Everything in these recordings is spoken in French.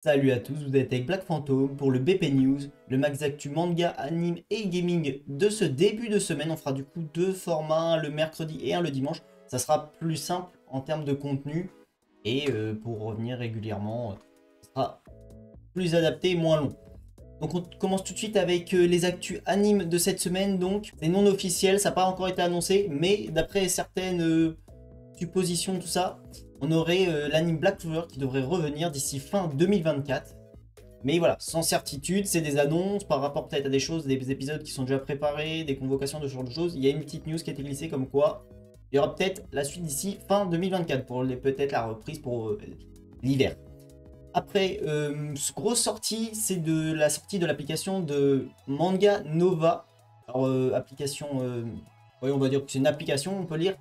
Salut à tous, vous êtes avec Black Phantom pour le BP News, le max d'actu manga, anime et gaming de ce début de semaine. On fera du coup deux formats, un le mercredi et un le dimanche. Ça sera plus simple en termes de contenu et pour revenir régulièrement, ça sera plus adapté et moins long. Donc on commence tout de suite avec les actus animes de cette semaine. Donc c'est non officiel, ça n'a pas encore été annoncé, mais d'après certaines suppositions, tout ça, on aurait l'anime Black Clover qui devrait revenir d'ici fin 2024. Mais voilà, sans certitude, c'est des annonces par rapport peut-être à des choses, des épisodes qui sont déjà préparés, des convocations de ce genre de choses. Il y a une petite news qui a été glissée comme quoi il y aura peut-être la suite d'ici fin 2024 pour peut-être la reprise pour l'hiver. Après, grosse sortie, c'est de la sortie de l'application de Manga Nova. Alors, application, ouais, on va dire que c'est une application, on peut lire.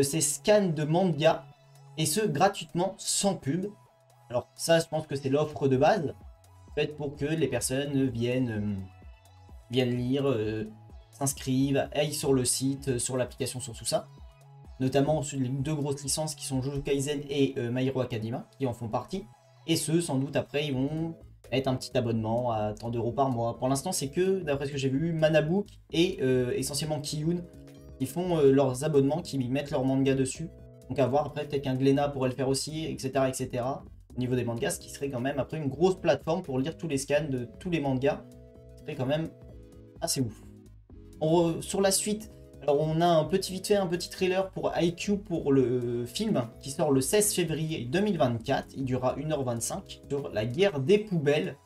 C'est scan de manga, et ce, gratuitement, sans pub. Alors, ça, je pense que c'est l'offre de base, faite pour que les personnes viennent lire, s'inscrivent, aillent sur le site, sur l'application, sur tout ça. Notamment sur les deux grosses licences qui sont Jujutsu Kaisen et My Hero Academia, qui en font partie. Et ceux, sans doute, après, ils vont être un petit abonnement à tant d'euros par mois. Pour l'instant, c'est que, d'après ce que j'ai vu, Manabook et essentiellement Kiyun qui font leurs abonnements, qui mettent leurs mangas dessus. Donc à voir, après, peut-être qu'un Glénat pourrait le faire aussi, etc., etc. Au niveau des mangas, ce qui serait quand même, après, une grosse plateforme pour lire tous les scans de tous les mangas. Ce serait quand même assez ouf. Sur la suite, alors on a un petit vite fait, un petit trailer pour IQ pour le film qui sort le 16 février 2024. Il durera 1h25 sur la guerre des poubelles.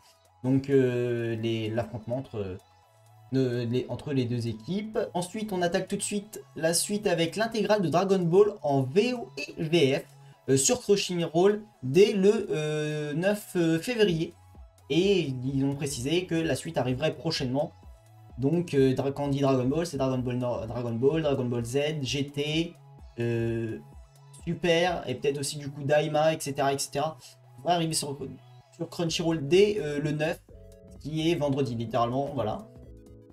Donc l'affrontement entre les deux équipes. Ensuite, on attaque tout de suite la suite avec l'intégrale de Dragon Ball en VO et VF sur Crunchyroll dès le 9 février. Et ils ont précisé que la suite arriverait prochainement. Donc, quand on dit Dragon Ball, c'est Dragon Ball Dragon Ball, Dragon Ball Z, GT, Super, et peut-être aussi du coup Daima, etc. etc. On va arriver sur Crunchyroll dès le 9, qui est vendredi, littéralement, voilà.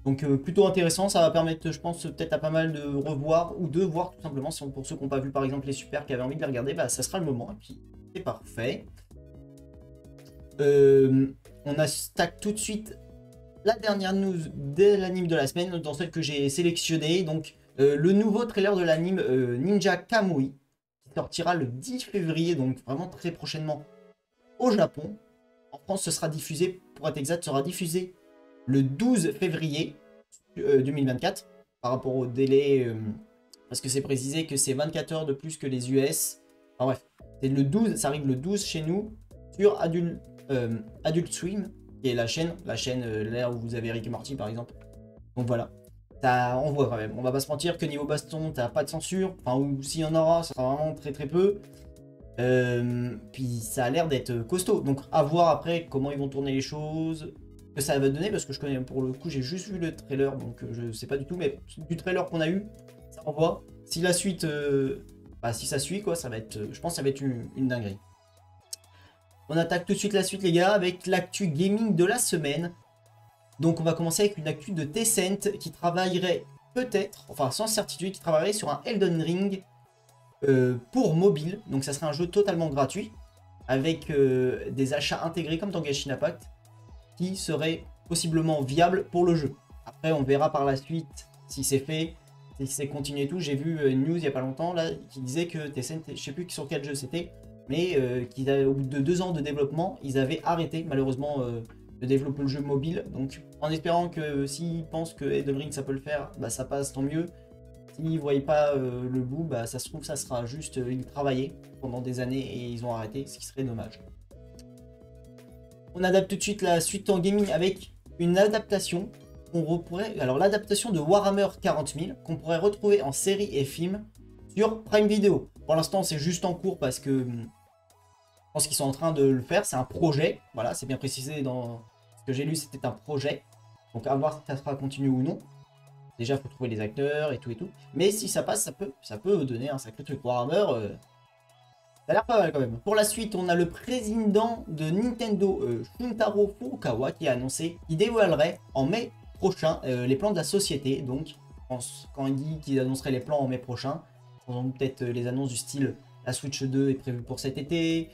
Donc, plutôt intéressant, ça va permettre, je pense, peut-être à pas mal de revoir, ou de voir tout simplement, pour ceux qui n'ont pas vu par exemple les Super, qui avaient envie de les regarder, bah ça sera le moment, et puis c'est parfait. On attaque tout de suite la dernière news de l'anime de la semaine, dans celle que j'ai sélectionnée. Donc, le nouveau trailer de l'anime Ninja Kamui, qui sortira le 10 février, donc vraiment très prochainement au Japon. En France, ce sera diffusé, pour être exact, sera diffusé le 12 février 2024, par rapport au délai, parce que c'est précisé que c'est 24 heures de plus que les US. Enfin bref, c'est le 12, ça arrive le 12 chez nous, sur Adult Swim, qui est la chaîne là où vous avez Rick et Morty par exemple. Donc voilà, on voit quand même. On va pas se mentir que niveau baston, t'as pas de censure. Enfin, ou s'il y en aura, ça sera vraiment très très peu. Puis ça a l'air d'être costaud. Donc à voir après comment ils vont tourner les choses, que ça va donner, parce que je connais, pour le coup, j'ai juste vu le trailer, donc je sais pas du tout. Mais du trailer qu'on a eu, ça envoie. Si la suite, bah, si ça suit quoi, ça va être, je pense que ça va être une dinguerie. On attaque tout de suite la suite les gars avec l'actu gaming de la semaine. Donc on va commencer avec une actu de Tencent qui travaillerait peut-être, enfin sans certitude, qui travaillerait sur un Elden Ring pour mobile. Donc ça serait un jeu totalement gratuit avec des achats intégrés comme dans Genshin Impact qui serait possiblement viable pour le jeu. Après on verra par la suite si c'est fait, si c'est continué et tout. J'ai vu une news il n'y a pas longtemps là qui disait que Tencent, je sais plus sur quel jeu c'était, mais au bout de 2 ans de développement, ils avaient arrêté malheureusement de développer le jeu mobile. Donc en espérant que s'ils pensent que Elden Ring ça peut le faire, bah ça passe, tant mieux. S'ils ne voient pas le bout, bah ça se trouve ça sera juste ils travaillaient pendant des années et ils ont arrêté, ce qui serait dommage. On adapte tout de suite la suite en gaming avec une adaptation. Alors l'adaptation de Warhammer 40 000 qu'on pourrait retrouver en série et film sur Prime Video. Pour l'instant c'est juste en cours parce que je pense qu'ils sont en train de le faire, c'est un projet, voilà, c'est bien précisé dans ce que j'ai lu, c'était un projet. Donc à voir si ça sera continué ou non. Déjà, il faut trouver les acteurs et tout et tout. Mais si ça passe, ça peut donner un sacré truc. Warhammer, ça a l'air pas mal quand même. Pour la suite, on a le président de Nintendo, Shuntaro Furukawa, qui a annoncé qu'il dévoilerait en mai prochain les plans de la société. Donc, quand il dit qu'il annoncerait les plans en mai prochain, peut-être les annonces du style la Switch 2 est prévue pour cet été,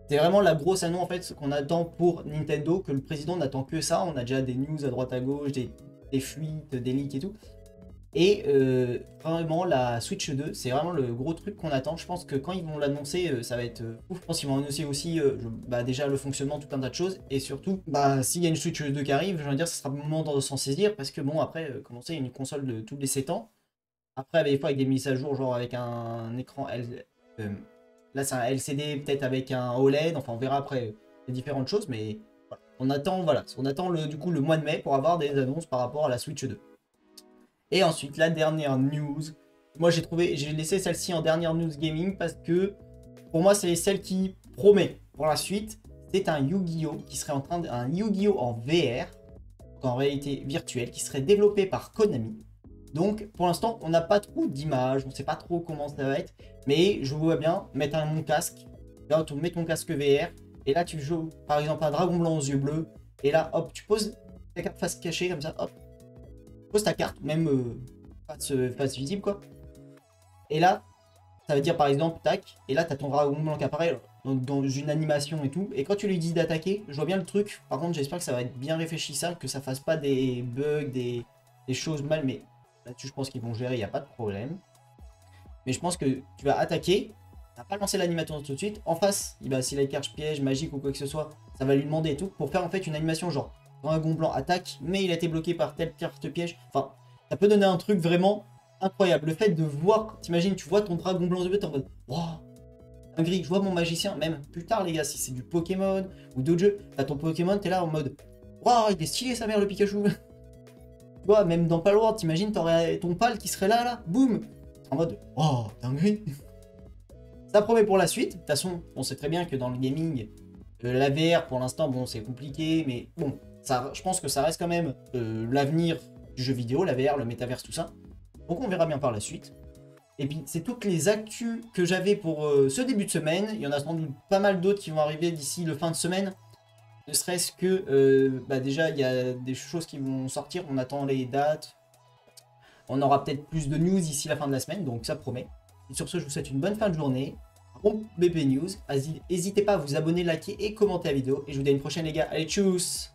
C'est vraiment la grosse annonce en fait qu'on attend pour Nintendo, que le président n'attend que ça. On a déjà des news à droite à gauche, des fuites, des leaks et tout. Et vraiment la Switch 2, c'est vraiment le gros truc qu'on attend. Je pense que quand ils vont l'annoncer, ça va être ouf. Je pense qu'ils vont annoncer aussi bah, déjà le fonctionnement, tout un tas de choses. Et surtout, bah, s'il y a une Switch 2 qui arrive, je veux dire, ce sera le moment de s'en saisir. Parce que bon, après, comment c'est, une console de tous les 7 ans. Après, des fois avec des mises à jour, genre avec un écran là, c'est un LCD peut-être avec un OLED. Enfin, on verra après les différentes choses. Mais voilà. On attend du coup le mois de mai pour avoir des annonces par rapport à la Switch 2. Et ensuite, la dernière news. Moi, j'ai laissé celle-ci en dernière news gaming parce que pour moi, c'est celle qui promet pour la suite. C'est un Yu-Gi-Oh! Qui serait un Yu-Gi-Oh! En VR, en réalité virtuelle, qui serait développé par Konami. Donc, pour l'instant, on n'a pas trop d'images, on ne sait pas trop comment ça va être. Mais je vois bien mettre mon casque. Là, tu mets ton casque VR. Et là, tu joues, par exemple, un dragon blanc aux yeux bleus. Et là, hop, tu poses ta carte face cachée, comme ça, hop. Pose ta carte, même face visible, quoi. Et là, ça veut dire, par exemple, tac. Et là, tu as ton dragon blanc qui apparaît dans une animation et tout. Et quand tu lui dis d'attaquer, je vois bien le truc. Par contre, j'espère que ça va être bien réfléchi, ça. Que ça fasse pas des bugs, des choses mal. Mais là-dessus, je pense qu'ils vont gérer, il n'y a pas de problème. Mais je pense que tu vas attaquer, tu n'as pas lancé l'animation tout de suite. En face, s'il a une carte piège, magique ou quoi que ce soit, ça va lui demander et tout. Pour faire en fait une animation genre dragon blanc attaque, mais il a été bloqué par telle carte piège. Enfin, ça peut donner un truc vraiment incroyable. Le fait de voir, t'imagines, tu vois ton dragon blanc de but en mode waouh, un gris, je vois mon magicien, même plus tard, les gars, si c'est du Pokémon ou d'autres jeux, t'as ton Pokémon, t'es là en mode waouh, il est stylé sa mère le Pikachu. Tu vois, même dans Palworld, t'imagines, t'aurais ton pal qui serait là, boum, en mode oh, dinguerie. Ça promet pour la suite. De toute façon, on sait très bien que dans le gaming, la VR pour l'instant, bon, c'est compliqué, mais bon. Ça, je pense que ça reste quand même l'avenir du jeu vidéo, la VR, le métaverse, tout ça. Donc on verra bien par la suite. Et puis c'est toutes les actus que j'avais pour ce début de semaine. Il y en a sans doute pas mal d'autres qui vont arriver d'ici le fin de semaine. Ne serait-ce que déjà il y a des choses qui vont sortir. On attend les dates. On aura peut-être plus de news d'ici la fin de la semaine, donc ça promet. Et sur ce, je vous souhaite une bonne fin de journée. Bon BP News. N'hésitez pas à vous abonner, liker et commenter la vidéo. Et je vous dis à une prochaine les gars. Allez, tchuss!